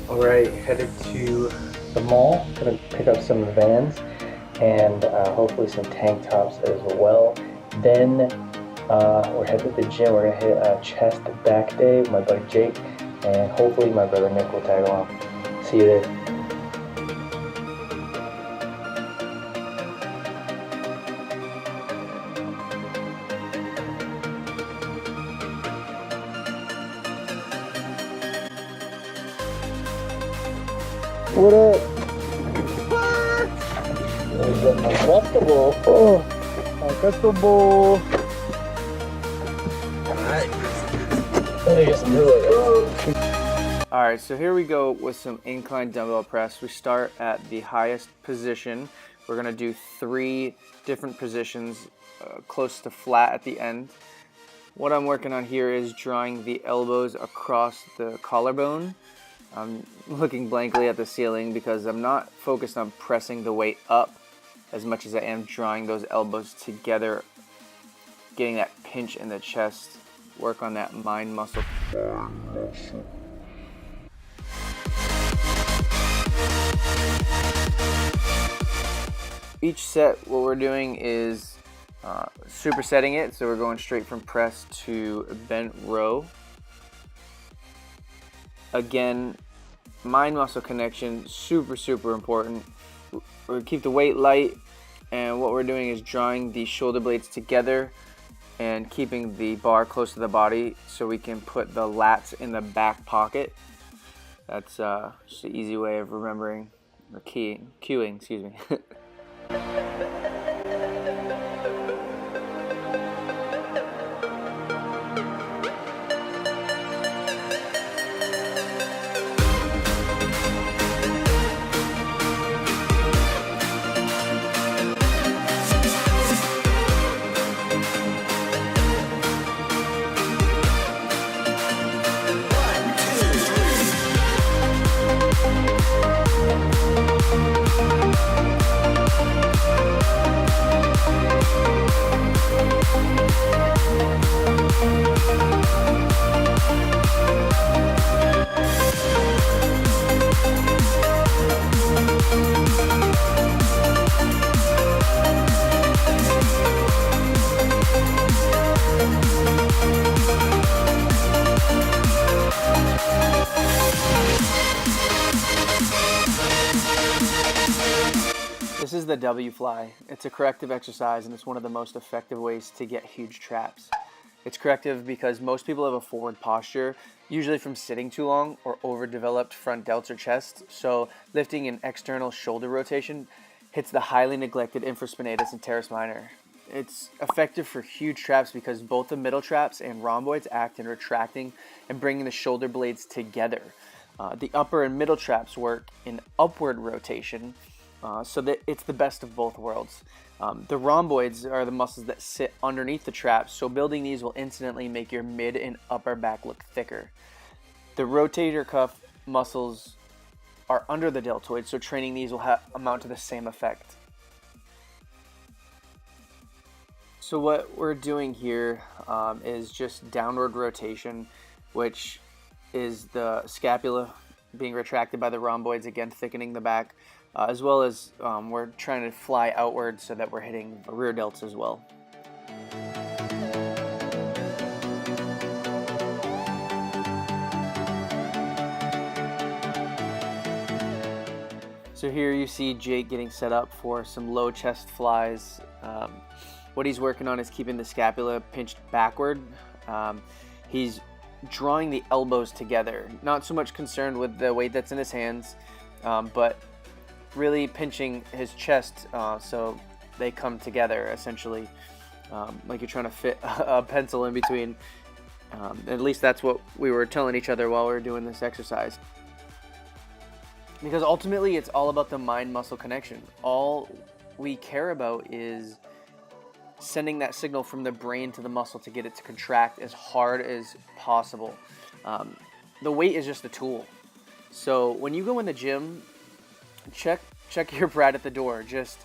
Alright, headed to the mall. Gonna pick up some Vans and hopefully some tank tops as well. Then we're headed to the gym. We're gonna hit a chest back day with my buddy Jake, and hopefully my brother Nick will tag along. See you there. What up? Uncomfortable. Oh, uncomfortable. Alright, so here we go with some incline dumbbell press. We start at the highest position. We're going to do 3 different positions close to flat at the end. What I'm working on here is drawing the elbows across the collarbone. I'm looking blankly at the ceiling because I'm not focused on pressing the weight up as much as I am drawing those elbows together, getting that pinch in the chest, work on that mind muscle. Each set, what we're doing is supersetting it, so we're going straight from press to bent row. Again, mind muscle connection, super important. We keep the weight light, and what we're doing is drawing the shoulder blades together and keeping the bar close to the body so we can put the lats in the back pocket. That's just an easy way of remembering, or cueing, excuse me. This is the W fly. It's a corrective exercise, and it's one of the most effective ways to get huge traps. It's corrective because most people have a forward posture, usually from sitting too long or overdeveloped front delts or chest, so lifting an external shoulder rotation hits the highly neglected infraspinatus and teres minor. It's effective for huge traps because both the middle traps and rhomboids act in retracting and bringing the shoulder blades together. The upper and middle traps work in upward rotation, so that it's the best of both worlds. The rhomboids are the muscles that sit underneath the traps, so building these will instantly make your mid and upper back look thicker. The rotator cuff muscles are under the deltoid, so training these will amount to the same effect. So what we're doing here is just downward rotation, which is the scapula being retracted by the rhomboids, again thickening the back, as well as we're trying to fly outward so that we're hitting rear delts as well. So here you see Jake getting set up for some low chest flies. What he's working on is keeping the scapula pinched backward. He's drawing the elbows together, not so much concerned with the weight that's in his hands, but really pinching his chest so they come together, essentially, like you're trying to fit a pencil in between. At least that's what we were telling each other while we were doing this exercise. Because ultimately it's all about the mind-muscle connection. All we care about is sending that signal from the brain to the muscle to get it to contract as hard as possible. The weight is just a tool. So when you go in the gym, check your Brad at the door. Just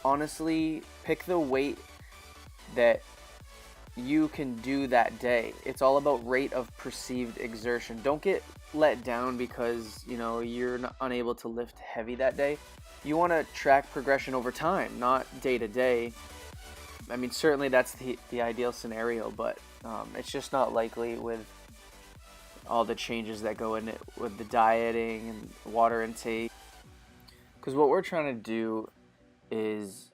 honestly pick the weight that you can do that day. It's all about rate of perceived exertion. Don't get let down because, you know, you're unable to lift heavy that day. You want to track progression over time, not day to day. I mean, certainly that's the ideal scenario, but it's just not likely with all the changes that go in it with the dieting and water intake. Because what we're trying to do is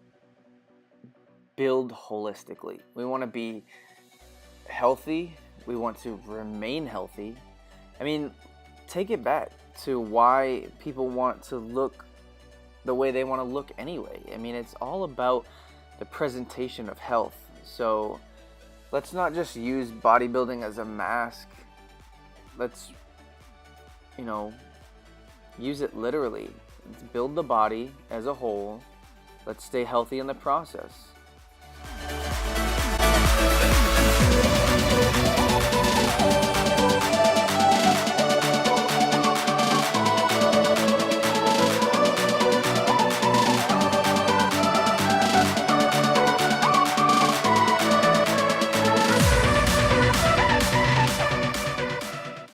build holistically. We want to be healthy. We want to remain healthy. I mean, take it back to why people want to look the way they want to look anyway. I mean, it's all about the presentation of health. So let's not just use bodybuilding as a mask. Let's, you know, use it literally. Let's build the body as a whole. Let's stay healthy in the process.